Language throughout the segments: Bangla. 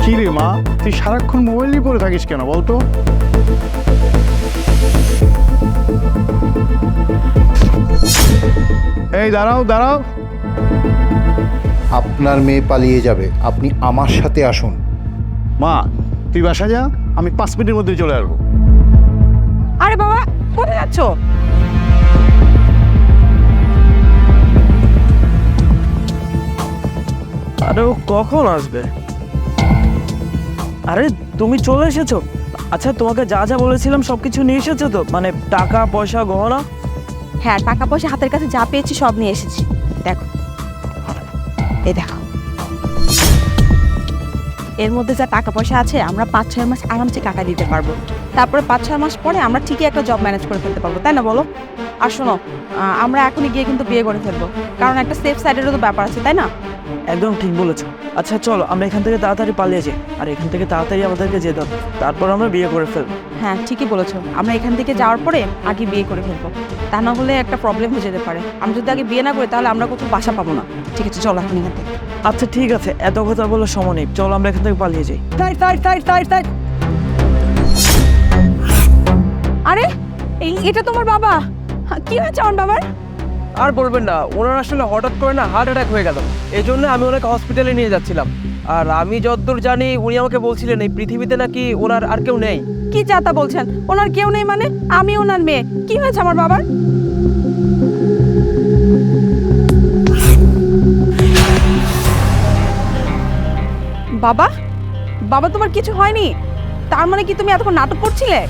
কি রে মা, তুই সারাক্ষণ মোবাইল নিয়ে পড়ে থাকিস কেন বলতো? এই দাঁড়াও দাঁড়াও। আপনার মেয়ে পালিয়ে যাবে, আপনি আমার সাথে আসুন। মা তুই বাসা যা, আমি 5 মিনিটের মধ্যে চলে আসবো। আরে বাবা, কোথায় যাচ্ছ? আরে ও কখন আসবে? আরে তুমি চলে এসেছো? আচ্ছা তোমাকে যা যা বলেছিলাম সবকিছু নিয়ে এসেছো তো? মানে টাকা পয়সা গহনা? হ্যাঁ, টাকা পয়সা হাতের কাছে যা পেয়েছি সব নিয়ে এসেছি। দেখো, এই দেখো, এর মধ্যে যা টাকা পয়সা আছে আমরা 5-6 মাস আরামসে কাটা দিতে পারবো। তারপরে 5-6 মাস পরে আমরা ঠিকই একটা জব ম্যানেজ করে ফেলতে পারবো, তাই না বলো? আর শোনো, আমরা এখনই গিয়ে কিন্তু বিয়ে করে ফেলবো, কারণ একটা সেফ সাইডেরও তো ব্যাপার আছে, তাই না? একদম ঠিক বলেছো। আচ্ছা চলো আমরা এখান থেকে তাড়াতাড়ি পালিয়ে যাই, আর এখান থেকে তাড়াতাড়ি আমাদেরকে যেতে হবে, তারপর আমরা বিয়ে করে ফেলবো। হ্যাঁ ঠিকই বলেছো, আমরা এখান থেকে যাওয়ার পরে আগে বিয়ে করে ফেলবো, তা না হলে একটা প্রবলেম হয়ে যেতে পারে। আমরা যদি আগে বিয়ে না করি তাহলে আমরা কোথাও বাসা পাবো না। ঠিক আছে, চলো এখন এখান থেকে। আচ্ছা ঠিক আছে, এত কথা বলার সময় নেই, চলো আমরা এখান থেকে পালিয়ে যাই। আরে এটা তোমার বাবা? কি হয়েছে আমার বাবার? আর বলবেন না, ওনার আসলে হঠাৎ করে না হার্ট অ্যাটাক হয়ে গেল, এই জন্য আমি ওনাকে হসপিটালে নিয়ে যাচ্ছিলাম। আর আমি যতদূর জানি উনি আমাকে বলছিলেন এই পৃথিবীতে নাকি ওনার আর কেউ নেই। কি চাতা বলছেন? ওনার কেউ নেই মানে? আমি ওনার মেয়ে। কি হয়েছে আমার বাবার? বাবা, বাবা তোমার কিছু হয়নি? তার মানে কি তুমি এতক্ষণ নাটক করছিলে?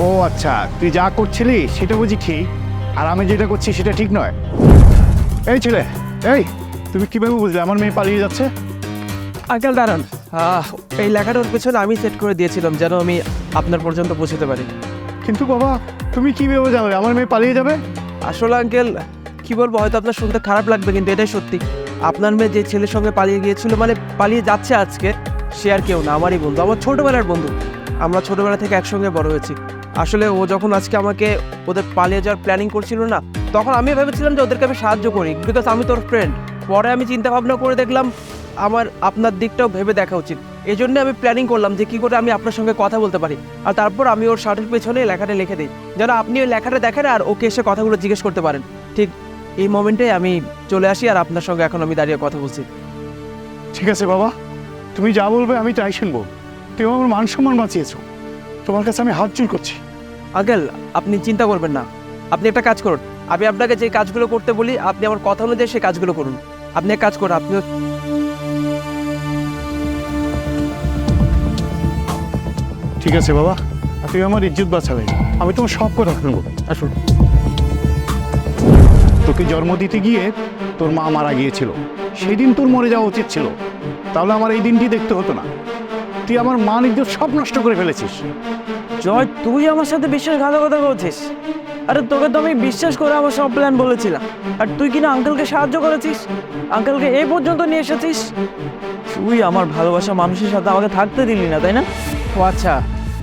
ও আচ্ছা, তুই যা করছিলি সেটা বুঝি ঠিক, আর আমি যেটা করছি সেটা ঠিক নয়? এই ছেলে, এই তুমি কিভাবে বুঝলে আমার মেয়ে পালিয়ে যাচ্ছে? আঙ্কেল দাঁড়ান, এই লেখাটার পেছনে আমি সেট করে দিয়েছিলাম যেন আমি আপনার পর্যন্ত পৌঁছতে পারি। কিন্তু বাবা, তুমি কিভাবে জানলে আমার মেয়ে পালিয়ে যাবে? আসলে আঙ্কেল কি বলবো, হয়তো আপনার শুনতে খারাপ লাগবে কিন্তু এটাই সত্যি। আপনার মেয়ে যে ছেলের সঙ্গে পালিয়ে গিয়েছিল, মানে পালিয়ে যাচ্ছে আজকে, সে আর কেউ না, আমারই বন্ধু, আমার ছোটবেলার বন্ধু। আমরা ছোটবেলা থেকে একসঙ্গে বড় হয়েছি। আসলে ও যখন আজকে আমাকে ওদের পালিয়ে যাওয়ার প্ল্যানিং করছিল না, তখন আমি ভেবেছিলাম যে ওদেরকে আমি সাহায্য করি, বিকজ আমি তোর ফ্রেন্ড। পরে আমি চিন্তা ভাবনা করে দেখলাম আমার আপনার দিকটাও ভেবে দেখা উচিত। এই জন্য আমি প্ল্যানিং করলাম যে কী করে আমি আপনার সঙ্গে কথা বলতে পারি। আর তারপর আমি ওর শার্টের পেছনে লেখাটা লিখে দিই যেন আপনি ওই লেখাটা দেখেন আর ওকে এসে কথাগুলো জিজ্ঞেস করতে পারেন। ঠিক এই মোমেন্টে আমি চলে আসি আর আপনার সঙ্গে এখন আমি দাঁড়িয়ে কথা বলছি। ঠিক আছে বাবা, তুমি যা বলবে আমি তাই শুনবো। তুমি আমার মান সম্মান বাঁচিয়েছো, তোমার কাছে আমি হাত জোড় করছি। আঙ্কেল আপনি চিন্তা করবেন না, আপনি একটা কাজ করুন, আমি আপনাকে যে কাজগুলো করতে বলি আপনি আমার কথা অনুযায়ী সেই কাজগুলো করুন। আপনি এক কাজ করুন, আপনি ঠিক আছে বাবা, আর তুমি আমার ইজ্জত বাঁচাবে, আমি তোমার সব কথা শুনবো। আসুন, তোকে জন্ম দিতে গিয়ে তোর মা মারা গিয়েছিল, সেই দিন তোর মরে যাওয়া উচিত ছিল, তাহলে আমার এই দিনটি দেখতে হতো না। তুই আমার মান ইজ্জত সব নষ্ট করে ফেলেছিস। জয়, তুই আমার সাথে বিশ্বাসঘাতকতা করছিস? আরে তোকে তো আমি বিশ্বাস করে আমার সব প্ল্যান বলেছিলাম, আর তুই কিনা আঙ্কেলকে সাহায্য করেছিস, আঙ্কেলকে এই পর্যন্ত নিয়ে এসেছিস। তুই আমার ভালোবাসা মানুষের সাথে আমাকে থাকতে দিলি না, তাই না? ও আচ্ছা,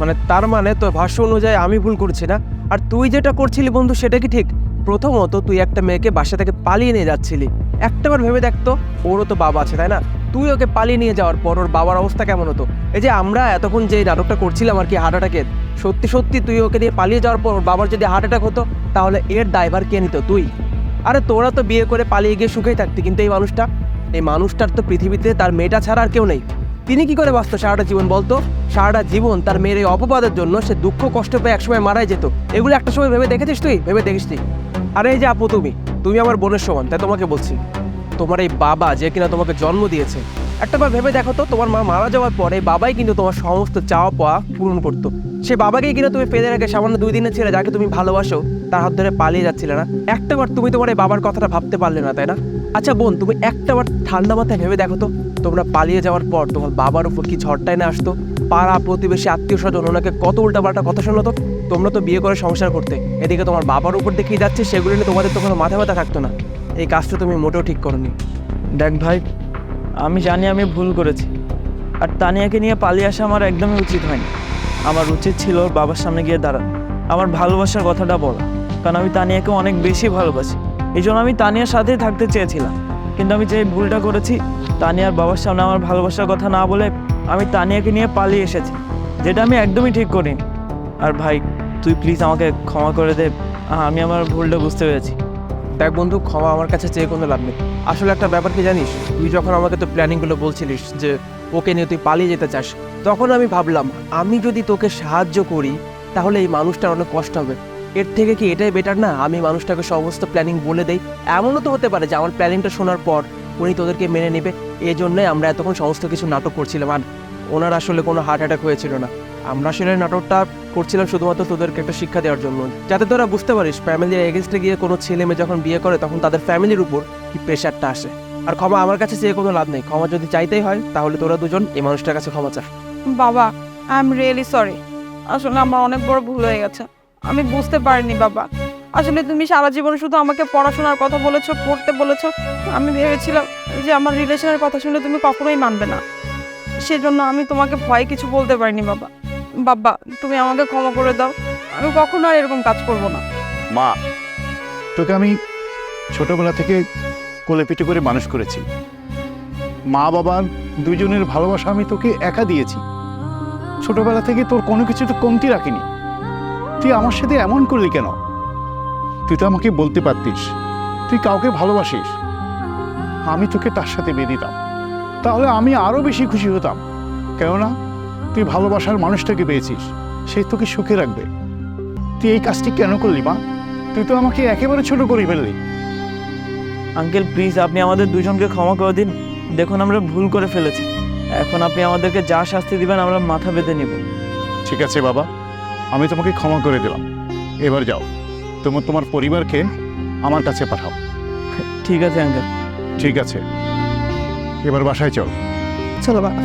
মানে তার মানে তোর ভাষ্য অনুযায়ী আমি ভুল করছি না, আর তুই যেটা করছিলি বন্ধু সেটা কি ঠিক? প্রথমত তুই একটা মেয়েকে বাসা থেকে পালিয়ে নিয়ে যাচ্ছিলি, একটাবার ভেবে দেখতো ওরও তো বাবা আছে তাই না? তুই ওকে পালিয়ে নিয়ে যাওয়ার পর ওর বাবার অবস্থা কেমন হতো? এই যে আমরা এতক্ষণ যে নাটকটা করছিলাম আর কি হার্ট অ্যাটাকের, সত্যি সত্যি তুই ওকে দিয়ে পালিয়ে যাওয়ার পর ওর বাবার যদি হার্ট অ্যাটাক হতো তাহলে এর দায়ভার কে নিত? তুই। আরে তোরা তো বিয়ে করে পালিয়ে গিয়ে সুখেই থাকতি, কিন্তু এই মানুষটার তো পৃথিবীতে তার মেয়েটা ছাড়া আর কেউ নেই। তিনি কি করে বাঁচত সারাটা জীবন বলতো? সারাটা জীবন তার মেয়ের এই অপবাদের জন্য সে দুঃখ কষ্ট পেয়ে একসময় মারাই যেত। এগুলো একটা সময় ভেবে দেখেছিস তুই? ভেবে দেখিস তুই? আরে এই যে আপু, তুমি আমার বোনের সমান, তাই তোমাকে বলছি, তোমার এই বাবা যে কিনা তোমাকে জন্ম দিয়েছে, একটাবার ভেবে দেখো তো, তোমার মা মারা যাওয়ার পরে বাবাই কিন্তু তোমার সমস্ত চাওয়া পাওয়া পূরণ করতো। সে বাবাকেই কিনা তুমি ফেলে রেখে সামান্য 2 দিনের ছেলে যাকে তুমি ভালোবাসো তার হাত ধরে পালিয়ে যাচ্ছিলে না? একটাবার তুমি তোমার এই বাবার কথাটা ভাবতে পারলে না, তাই না? আচ্ছা বোন, তুমি একটাবার ঠান্ডা মাথায় ভেবে দেখো তো, তোমরা পালিয়ে যাওয়ার পর তোমার বাবার উপর কি ঝড়টাই না আসতো? পাড়া প্রতিবেশী আত্মীয় স্বজন ওনাকে কত উল্টাপাল্টা কথা শোনাতো। তোমরা তো বিয়ে করে সংসার করতে, এদিকে তোমার বাবার উপর দেখিয়ে যাচ্ছে, সেগুলো নিয়ে তোমাদের তো কোনো মাথা ব্যথা থাকতো না। এই কাজটা তুমি মোটেও ঠিক করোনি। দেখ ভাই, আমি জানি আমি ভুল করেছি, আর তানিয়াকে নিয়ে পালিয়ে আসা আমার একদমই উচিত হয়নি। আমার উচিত ছিল ওর বাবার সামনে গিয়ে দাঁড়ানো, আমার ভালোবাসার কথাটা বলা, কারণ আমি তানিয়াকে অনেক বেশি ভালোবাসি। এই জন্য আমি তানিয়ার সাথেই থাকতে চেয়েছিলাম, কিন্তু আমি যে ভুলটা করেছি, তানিয়ার বাবার সামনে আমার ভালোবাসার কথা না বলে আমি তানিয়াকে নিয়ে পালিয়ে এসেছি, যেটা আমি একদমই ঠিক করিনি। আর ভাই, তুই প্লিজ আমাকে ক্ষমা করে দে, আমি আমার ভুলটা বুঝতে পেরেছি। দেখ বন্ধু, ক্ষমা আমার কাছে চেয়ে কোনো লাভ নেই। আসলে একটা ব্যাপার কি জানিস, তুই যখন আমাকে তো প্ল্যানিংগুলো বলছিলিস যে ওকে নিয়ে তুই পালিয়ে যেতে চাস, তখন আমি ভাবলাম আমি যদি তোকে সাহায্য করি তাহলে এই মানুষটার অনেক কষ্ট হবে। এর থেকে কি এটাই বেটার না, আমি মানুষটাকে সমস্ত প্ল্যানিং বলে দেই। এমনও তো হতে পারে যে আমার প্ল্যানিংটা শোনার পর উনি তোদেরকে মেনে নেবে। এই জন্যই আমরা এতক্ষণ সমস্ত কিছু নাটক করছিলাম। আর ওনার আসলে কোনো হার্ট অ্যাটাক হয়েছিল না। আমরা আসলে নাটকটা করছিলাম শুধুমাত্র তোদেরকে একটা শিক্ষা দেওয়ার জন্য, যাতে তোরা বুঝতে পারিস ফ্যামিলির এগেনস্টে গিয়ে কোনো ছেলে মেয়ে যখন বিয়ে করে তখন তাদের ফ্যামিলির উপর কি প্রেশারটা আসে। আর ক্ষমা আমার কাছে চেয়ে কোনো লাভ নেই। ক্ষমা যদি চাইতেই হয় তাহলে তোরা দুজন এই মানুষটার কাছে ক্ষমা চা। বাবা, আই এম রিয়েলি সরি। আসলে আমার অনেক বড় ভুল হয়ে গেছে, আমি বুঝতে পারিনি বাবা। আসলে তুমি সারা জীবন শুধু আমাকে পড়াশোনার কথা বলেছো, পড়তে বলেছো। আমি ভেবেছিলাম যে আমার রিলেশনের কথা শুনে তুমি কখনোই মানবে না, সেজন্য আমি তোমাকে ভয় কিছু বলতে পারিনি বাবা। বাবা, তুমি আমাকে ক্ষমা করে দাও, আমি কখনো আর এরকম কাজ করব না। মা, তোকে আমি ছোটবেলা থেকে কোলে পিঠে করে মানুষ করেছি। মা বাবার দুজনের ভালোবাসা আমি তোকে একা দিয়েছি। ছোটবেলা থেকে তোর কোনো কিছু তো কমতি রাখিনি। তুই আমার সাথে এমন করলি কেন? তুই তো আমাকে বলতে পারতিস তুই কাউকে ভালোবাসিস, আমি তোকে তার সাথে বিয়ে দিতাম, তাহলে আমি আরো বেশি খুশি হতাম। কেননা তুই ভালোবাসার মানুষটাকে পেয়েছিস, সে তোকে সুখে রাখবে। তুই এই কাজটি কেন করলি মা? তুই তো আমাকে একেবারে ছোট করে ফেললি। আঙ্কেল প্লিজ, আপনি আমাদের দুজনকে ক্ষমা করে দিন। দেখুন আমরা ভুল করে ফেলেছি, এখন আপনি আমাদেরকে যা শাস্তি দিবেন আমরা মাথা বেঁধে নিব। ঠিক আছে বাবা, আমি তোমাকে ক্ষমা করে দিলাম। এবার যাও, তোমার পরিবারকে আমার কাছে পাঠাও। ঠিক আছে আঙ্কেল। ঠিক আছে, এবার বাসায় চল। চলো বাবা।